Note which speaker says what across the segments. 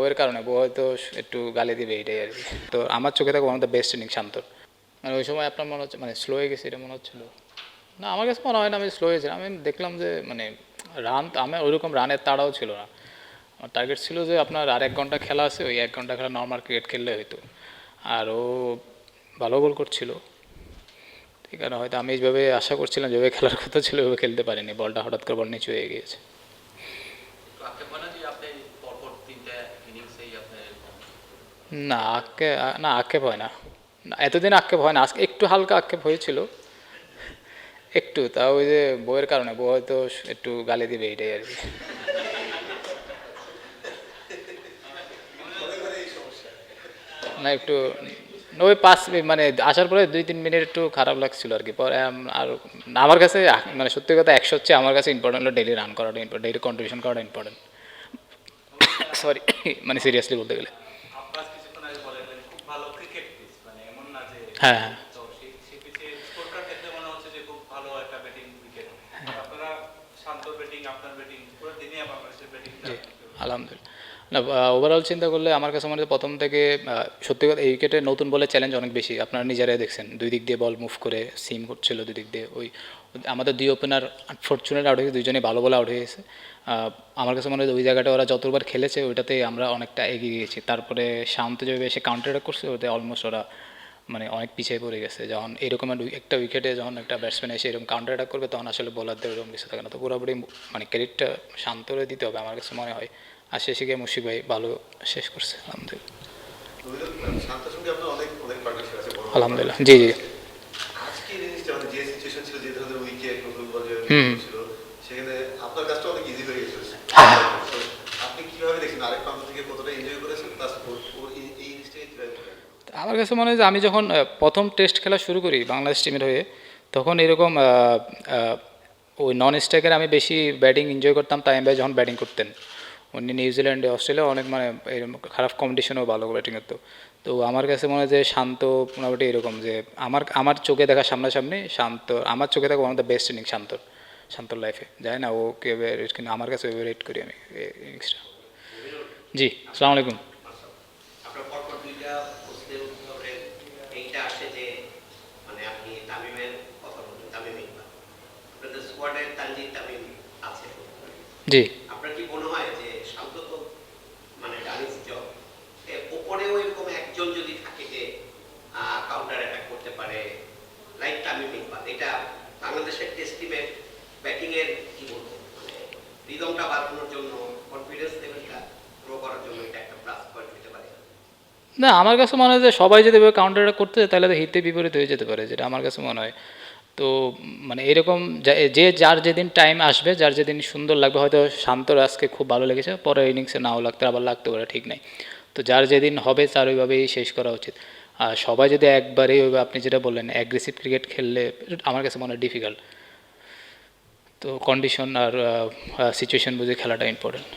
Speaker 1: বউয়ের কারণে বউ হয়তো একটু গালি দিবে এইটাই আর কি। তো আমার চোখে থাকে one of the best innings শান্তর। মানে ওই সময় আপনার মনে হচ্ছে মানে স্লো হয়ে গেছে এটা মনে হচ্ছিল না, আমার কাছে মনে হয় না আমি স্লো হয়েছিলাম। আমি দেখলাম যে মানে রান আমার ওইরকম রানের তাড়াও ছিল না। আমার টার্গেট ছিল যে আপনার আর 1 ঘন্টা খেলা আছে, ওই 1 ঘন্টা খেলা নর্মাল ক্রিকেট খেললে হয়তো। আর ও ভালো বল করছিল, ঠিক আছে, হয়তো আমি এইভাবে আশা করছিলাম যেভাবে খেলার কথা ছিল ওইভাবে খেলতে পারিনি, বলটা হঠাৎ করে বল নিচু হয়ে গিয়েছে। না আক্ষেপ, না আক্ষেপ হয় না, এতদিন আক্ষেপ হয় না, আজকে একটু হালকা আক্ষেপ হয়েছিল একটু, তা ওই যে বউয়ের কারণে বউ হয়তো একটু গালি দিবে এইটাই আর কি। না একটু ওই মানে আসার পরে 2-3 মিনিট একটু খারাপ লাগছিল আর কি। পরে আর আমার কাছে মানে সত্যি কথা 100 হচ্ছে আমার কাছে ইম্পর্টেন্ট হলো ডেইলি রান করাটা ইম্পর্টেন্ট, ডেইলি কন্ট্রিবিউশন করাটা ইম্পর্টেন্ট। সরি, মানে সিরিয়াসলি বলতে গেলে। হ্যাঁ হ্যাঁ জি আলহামদুলিল্লাহ। না ওভারঅল চিন্তা করলে আমার কাছে মনে হয় প্রথম থেকে সত্যি কথা এই উইকেটে নতুন বলে চ্যালেঞ্জ অনেক বেশি, আপনারা নিজেরাই দেখছেন দুই দিক দিয়ে বল মুভ করে সিম করছিল দুই দিক দিয়ে। ওই আমাদের দুই ওপেনার আনফর্চুনেট আউট হয়ে গেছে, দুইজনেই ভালো বলে আউট হয়ে গেছে। আমার কাছে মনে হয় ওই জায়গাটা ওরা যতবার খেলেছে ওইটাতে আমরা অনেকটা এগিয়ে গেছি। তারপরে শান্ত যেভাবে এসে কাউন্টার অ্যাটাক করছে ওতে অলমোস্ট ওরা মানে অনেক পিছিয়ে পড়ে গেছে। যখন এরকম একটা উইকেটে যখন একটা ব্যাটসম্যান এসে এরকম কাউন্টার অ্যাটাক করবে তখন আসলে বোলারদের ওরকম কিছু থাকে না। তো পুরোপুরি মানে ক্রেডিটটা শান্তরে দিতে হবে আমার কাছে মনে হয়। আর শেষে গিয়ে মুশফিক ভাই ভালো শেষ করছে আলহামদুলিল্লাহ। আলহামদুলিল্লাহ জি জি। হুম হ্যাঁ আমার কাছে মনে হয় যে আমি যখন প্রথম টেস্ট খেলা শুরু করি বাংলাদেশ টিমের হয়ে তখন এরকম ওই নন স্ট্রাইকারে আমি বেশি ব্যাটিং এনজয় করতাম তাইম ভাই যখন ব্যাটিং করতেন। উনি নিউজিল্যান্ডে অস্ট্রেলিয়া অনেক মানে এরকম খারাপ কম্পিটিশনেও ভালো ব্যাটিং করতো। তো আমার কাছে মনে হয় যে শান্ত মোটামুটি এরকম যে আমার আমার চোখে দেখা সামনাসামনি শান্ত, আমার চোখে দেখা one of the best innings শান্তর, শান্তর লাইফে যায় না ও কে, কিন্তু আমার কাছে রেট করি আমি ইনিংসটা। জি আসসালামু আলাইকুম। জি না আমার কাছে মনে হয় যে সবাই যদি এভাবে কাউন্টার অ্যাটাক করতে তাহলে তো হিতে বিপরীত হয়ে যেতে পারে, যেটা আমার কাছে মনে হয়। তো মানে এরকম যে যার যেদিন টাইম আসবে, যার যেদিন সুন্দর লাগবে, হয়তো শান্তর আজকে খুব ভালো লেগেছে, পরে ইনিংসে নাও লাগতে আবার লাগতে পারে, ঠিক নাই। তো যার যেদিন হবে তার ওইভাবেই শেষ করা উচিত। আর সবাই যদি একবারেই ওইভাবে আপনি যেটা বললেন অ্যাগ্রেসিভ ক্রিকেট খেললে আমার কাছে মনে হয় ডিফিকাল্ট। তো কন্ডিশন আর সিচুয়েশন বুঝে খেলাটা ইম্পর্টেন্ট।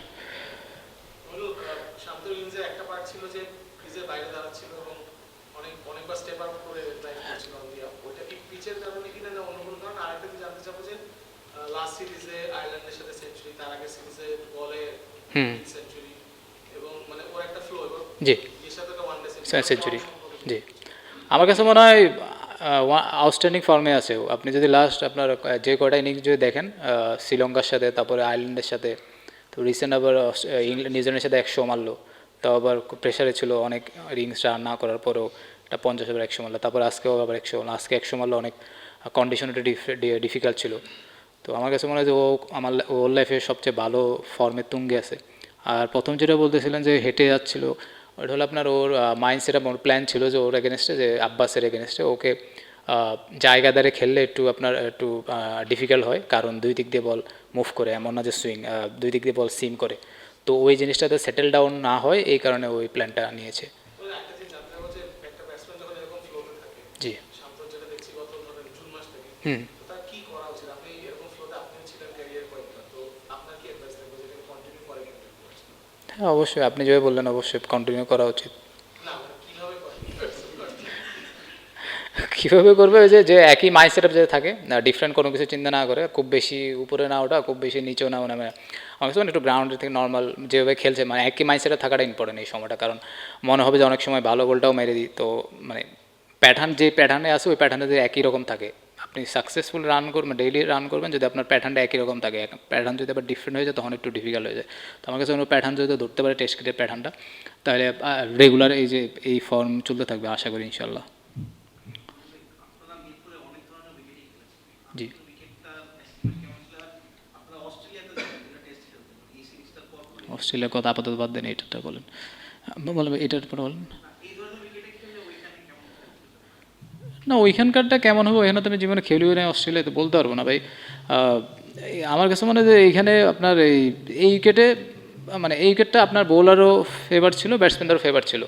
Speaker 1: হুম জি সেঞ্চুরি জি। আমার কাছে মনে হয় আউটস্ট্যান্ডিং ফর্মে আছে ও। আপনি যদি লাস্ট আপনার যে কয়টা ইনিংস যদি দেখেন শ্রীলঙ্কার সাথে তারপরে আয়ারল্যান্ডের সাথে, তো রিসেন্ট আবার ইংল্যান্ড নিউজিল্যান্ডের সাথে 100 মারলো, তাও আবার প্রেশারে ছিল অনেক, ইনিংস রান না করার পরেও একটা 50 ওভার 100 মারলো, তারপর আজকেও আবার 100, আজকে 100 মারলো, অনেক কন্ডিশনটা ডিফিকাল্ট ছিল। তো আমার কাছে মনে হয় যে ও আমার ওর লাইফে সবচেয়ে ভালো ফর্মের তুঙ্গে আছে। আর প্রথম যেটা বলতেছিলেন যে হেঁটে যাচ্ছিল, ওটা হলো আপনার ওর মাইন্ডসেট এবং প্ল্যান ছিল যে ওর এগেনস্টে, যে আব্বাসের এগেনস্টে ওকে জায়গাদারে খেললে একটু আপনার একটু ডিফিকাল্ট হয়, কারণ দুই দিক দিয়ে বল মুভ করে, এমন না যে সুইং, দুই দিক দিয়ে বল সিম করে। তো ওই জিনিসটাতে সেটেল ডাউন না হয় এই কারণে ওই প্ল্যানটা নিয়েছে। জি হুম হ্যাঁ অবশ্যই আপনি যেভাবে বললেন অবশ্যই কন্টিনিউ করা উচিত। কীভাবে করবে ওই যে যে একই মাইন্ড সেট যে থাকে ডিফারেন্ট কোনো কিছু চিন্তা না করে, খুব বেশি উপরে না ওঠা, খুব বেশি নিচেও না নামে, অনেক সময় একটু গ্রাউন্ডের থেকে নর্মাল যেভাবে খেলছে, মানে একই মাইন্ড সেটে থাকাটা ইম্পর্টেন্ট এই সময়টা। কারণ মনে হবে যে অনেক সময় ভালো বলটাও মেরে দিই, তো মানে প্যাটার্ন যে প্যাটার্নে আসে ওই প্যাটার্নে যদি একই রকম থাকে, আপনি সাকসেসফুল রান করবেন, ডেইলি রান করবেন যদি আপনার প্যাটার্নটা একই রকম থাকে। প্যাটার্ন যদি আবার ডিফারেন্ট হয়ে যায় তখন একটু ডিফিকাল্ট হয়ে যায়। তো আমার কাছে কোনো প্যাটার্ন যদি ধরতে পারে টেস্ট ক্রিকেটের প্যাটার্নটা, তাহলে রেগুলার এই যে এই ফর্ম চলতে থাকবে আশা করি ইনশাল্লাহ। জি অস্ট্রেলিয়ার কথা আপাতত বাদ দেন, এটা বলেন, বলবেন এটার পরে বলেন। না ওইখানকারটা কেমন হবে, ওইখানে তো আমি জীবনে খেলিও না অস্ট্রেলিয়াতে, বলতে পারবো না ভাই। আমার কাছে মনে হয় যে এইখানে আপনার এই উইকেটে মানে এই উইকেটটা আপনার বোলারও ফেভার ছিল, ব্যাটসম্যানদেরও ফেভার ছিল।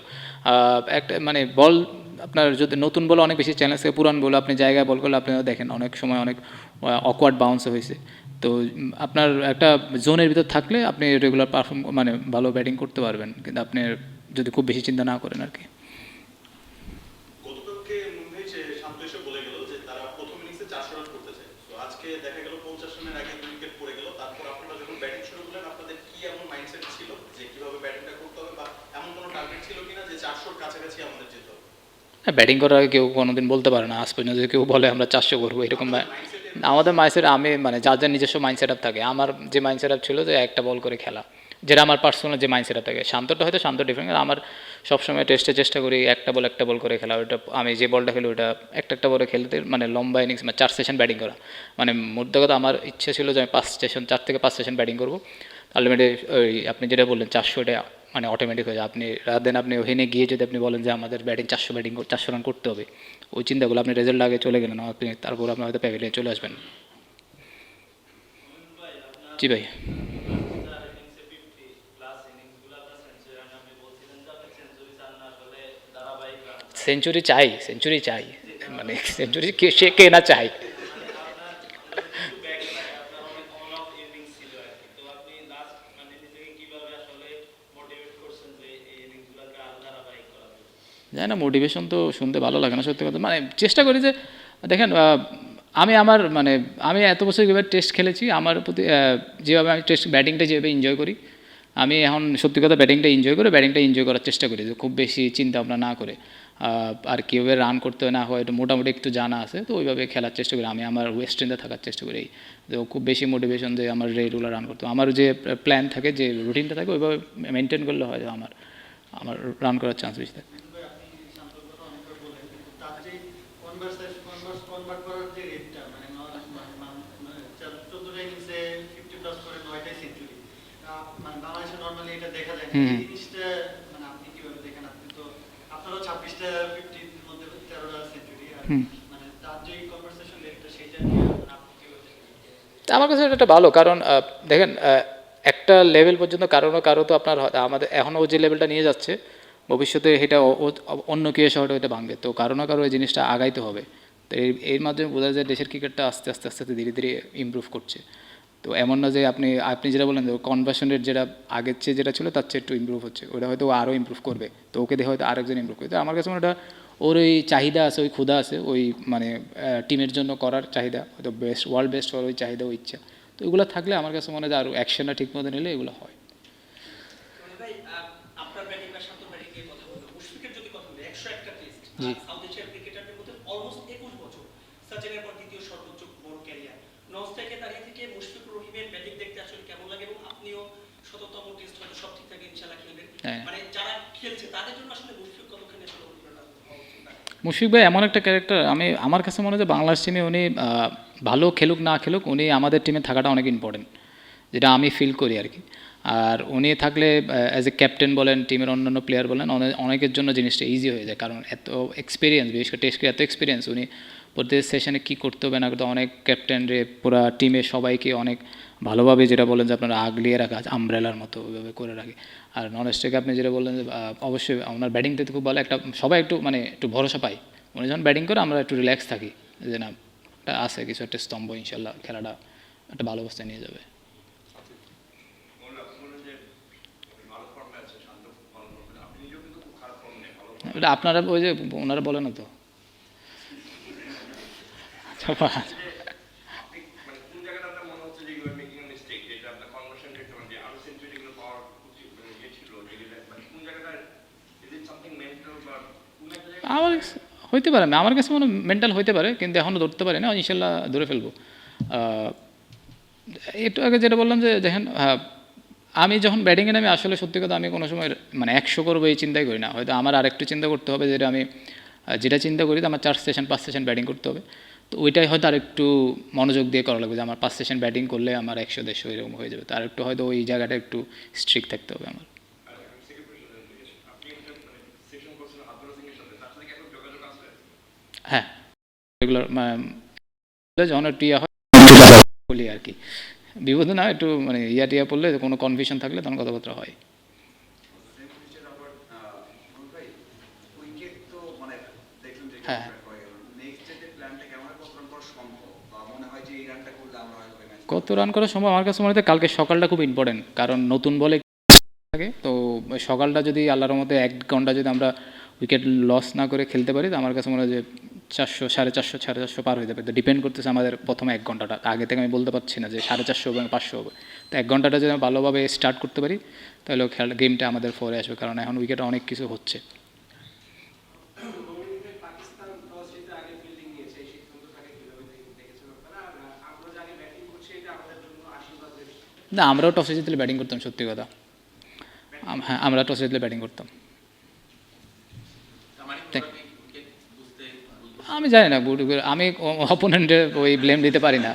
Speaker 1: একটা মানে বল আপনার যদি নতুন বল অনেক বেশি চ্যালেঞ্জ থাকে, পুরান বল আপনি জায়গায় বল করলে আপনারা দেখেন অনেক সময় অনেক অকওয়ার্ড বাউন্স হয়েছে। তো আপনার একটা জোনের ভিতর থাকলে আপনি রেগুলার পারফর্ম মানে ভালো ব্যাটিং করতে পারবেন, কিন্তু আপনি যদি খুব বেশি চিন্তা না করেন আর কি। হ্যাঁ ব্যাটিং করার আগে কেউ কোনোদিন বলতে পারে না, আজ পর্যন্ত যদি কেউ বলে আমরা 400 করবো এরকম আমাদের মাইন্ডসেট, আমি মানে যার যার নিজস্ব মাইন্ড সেট আপ থাকে। আমার যে মাইন্ড সেট আপ ছিল যে একটা বল করে খেলা, যেটা আমার পার্সোনাল যে মাইন্ড সেট আপ থাকে। শান্তটা হয়তো শান্ত ডিফারেন্ট, আমার সবসময় টেস্টে চেষ্টা করি একটা বল করে খেলা। ওইটা আমি যে বলটা খেলি ওইটা একটা বলে খেলতে, মানে লম্বা ইনিংস মানে 4 সেশন ব্যাটিং করা। মানে মোদ্দা কথা আমার ইচ্ছে ছিল যে আমি 4 থেকে 5 সেশন ব্যাটিং করবো। আলটিমেটলি ওই আপনি যেটা বললেন 400টা মানে অটোমেটিক হয়ে যায়। আপনি দেন আপনি ওখানে গিয়ে যদি আপনি বলেন যে আমাদের ব্যাটিং 400 রান করতে হবে, ওই চিন্তাগুলো আপনি রেজাল্ট আগে চলে গেলেন, আপনি তারপর আপনি হয়তো প্যাভিলিয়নে চলে আসবেন। জি ভাই সেঞ্চুরি চাই, মানে সেঞ্চুরি সে কে না চাই। জানি না, মোটিভেশন তো শুনতে ভালো লাগে না সত্যি কথা, মানে চেষ্টা করি যে দেখেন আমি আমার মানে আমি এত বছর যেভাবে টেস্ট খেলেছি আমার প্রতি যেভাবে আমি টেস্ট ব্যাটিংটা যেভাবে এনজয় করি, আমি এখন সত্যি কথা ব্যাটিংটা এনজয় করার চেষ্টা করি, যে খুব বেশি চিন্তা ভাবনা না করে আর কীভাবে রান করতে হয় না হয় এটা মোটামুটি একটু জানা আছে, তো ওইভাবে খেলার চেষ্টা করি। আমি আমার ওয়েস্ট ইন্ডিয়া থাকার চেষ্টা করি, তো খুব বেশি মোটিভেশন যে আমার রেগুলার রান করতে, আমার যে প্ল্যান থাকে যে রুটিনটা থাকে ওইভাবে মেনটেন করলে হয়তো আমার আমার রান করার চান্স বেশি থাকে। আমার কাছে এটা একটা ভালো, কারণ দেখেন একটা লেভেল পর্যন্ত কারো না কারো তো আপনার আমাদের এখনও ও যে লেভেলটা নিয়ে যাচ্ছে ভবিষ্যতে এটা অন্য কেউ এসে হয়তো এটা ভাঙবে, তো কারো না কারো এই জিনিসটা আগাইতে হবে। তো এর মাধ্যমে বোঝা যায় দেশের ক্রিকেটটা আস্তে আস্তে আস্তে আস্তে ধীরে ধীরে ইমপ্রুভ করছে। তো এমন না যে আপনি আপনি যেটা বললেন যে কনভার্সন রেট যেটা আগের চেয়ে যেটা ছিল তার চেয়ে একটু ইমপ্রুভ হচ্ছে, ওটা হয়তো আরও ইমপ্রুভ করবে, তো ওকে দেখে হয়তো আরেকজন ইমপ্রুভ করবে। তো আমার কাছে ওটা ওর ওই চাহিদা আছে, ওই ক্ষুধা আছে, ওই মানে টিমের জন্য করার চাহিদা, হয়তো বেস্ট ওয়ার্ল্ড বেস্ট হওয়ার ওই চাহিদা, ওই ইচ্ছা, তো এগুলো থাকলে আমার কাছে মনে হয় যে আরও অ্যাকশনটা ঠিক মতো নিলে এগুলো হয়। জি হ্যাঁ মুশফিক ভাই এমন একটা ক্যারেক্টার, আমি আমার কাছে মনে হয় যে বাংলাদেশ টিমে উনি ভালো খেলুক না খেলুক উনি আমাদের টিমে থাকাটা অনেক ইম্পর্টেন্ট, যেটা আমি ফিল করি আর কি। আর উনি থাকলে অ্যাজ এ ক্যাপ্টেন বলেন, টিমের অন্যান্য প্লেয়ার বলেন, অনেকের জন্য জিনিসটা ইজি হয়ে যায়, কারণ এত এক্সপিরিয়েন্স, বিশেষ করে টেস্টে এত এক্সপিরিয়েন্স, উনি প্রত্যেক সেশনে কী করতে হবে না করতে, অনেক ক্যাপ্টেনরে পুরা টিমে সবাইকে অনেক ভালোভাবে যেটা বলেন যে আপনারা আগলিয়ে রাখা আমব্রেলার মতো ওইভাবে করে রাখে। আর নন স্ট্রাইকে আপনি যেটা বললেন যে অবশ্যই ওনার ব্যাটিংটা খুব ভালো, একটা সবাই একটু মানে একটু ভরসা পাই, উনি যখন ব্যাটিং করে আমরা একটু রিল্যাক্স থাকি যে না একটা আছে কিছু একটা স্তম্ভ, ইনশাল্লাহ খেলাটা একটা ভালো অবস্থায় নিয়ে যাবে। এটা আপনারা ওই যে ওনারা বলে না তো।
Speaker 2: আপনি মানে কোন জায়গাটা আপনার মনে হচ্ছে যে you are making a mistake, যেটা আপনার কনভার্সন রেট মানে যে আরো সেঞ্চুরি গুলো পাওয়ার উচিত মানে ইয়ে ছিল, যেটা মানে কোন জায়গাটা, ইজ ইট সামথিং মেন্টাল বা কোন একটা
Speaker 1: আমার
Speaker 2: জায়গায়?
Speaker 1: কাছে হইতে পারে, আমার কাছে মনে মেন্টাল হইতে পারে, কিন্তু এখনও ধরতে পারি না, ইনশাল্লাহ ধরে ফেলবো। আহ, একটু আগে যেটা বললাম যে দেখেন, আমি যখন ব্যাটিংয়ে নামি আসলে সত্যি কথা আমি কোনো সময় মানে 100 করবো এই চিন্তাই করি না। হয়তো আমার আরেকটু চিন্তা করতে হবে, যেটা আমি যেটা চিন্তা করি যে আমার 4 সেশন 5 সেশন ব্যাটিং করতে হবে, তো ওইটাই হয়তো আরেকটু মনোযোগ দিয়ে করা লাগবে, যে আমার 5 সেশন ব্যাটিং করলে আমার 100 150 এরকম হয়ে যাবে, তো আরেকটু হয়তো ওই জায়গাটা একটু স্ট্রিক্ট থাকতে হবে আমার।
Speaker 2: আর সেকেন্ড কোশ্চেন, আপনি একটা মানে সেশন করছেন আব্দুল সিং এর সাথে, তার সাথে কি এখন যোগাযোগ আছে?
Speaker 1: হ্যাঁ, রেগুলার যখন একটু ইয়া হয় বলি আর কি, বিপদে না একটু মানে ইয়া টিয়া পড়লে কোনো কনফিউশন থাকলে তখন কথাবার্তা হয়।
Speaker 3: সেম জিনিসের আবার সুমন ভাই, উইকেট তো মানে দেখলাম যে
Speaker 1: হ্যাঁ,
Speaker 3: কন্ট্রাক্ট হয়ে গেল, নেক্সট ডেতে প্ল্যানটা কেমন হয়, কত রান করা সম্ভব, বা মনে হয় যে এই রানটা করলে আমরা হয়তো ম্যাচ।
Speaker 1: কত রান করা সম্ভব আমার কাছে মনে হয় কালকে সকালটা খুব ইম্পর্টেন্ট, কারণ নতুন বলে থাকে তো, সকালটা যদি আল্লাহর মধ্যে 1 ঘন্টা যদি আমরা উইকেট লস না করে খেলতে পারি, তো আমার কাছে মনে হয় যে 400 450 পার হয়ে যাবে। তো ডিপেন্ড করতেছে আমাদের প্রথমে 1 ঘন্টাটা, আগে থেকে আমি বলতে পারছি না যে 450 হবে 500 হবে। তো 1 ঘন্টাটা যদি আমরা ভালোভাবে স্টার্ট করতে পারি, তাহলে খেলা গেমটা আমাদের ফোরে আসবে, কারণ এখন উইকেটে অনেক কিছু হচ্ছে।
Speaker 4: পাকিস্তান টস জিতে আগে ফিল্ডিং নিয়েছে, এই সিদ্ধান্তটাকে কিভাবে দেখেছেন আপনারা? আর আমরা যে আগে ব্যাটিং করছি এটা আমাদের জন্য আশীর্বাদের।
Speaker 1: না, আমরাও টসে জিতলে ব্যাটিং করতাম, সত্যি কথা। হ্যাঁ, আমরা টসে জিতলে ব্যাটিং করতাম। আমি জানি না, আমি অপোনেন্টের ওই ব্লেম দিতে পারি না।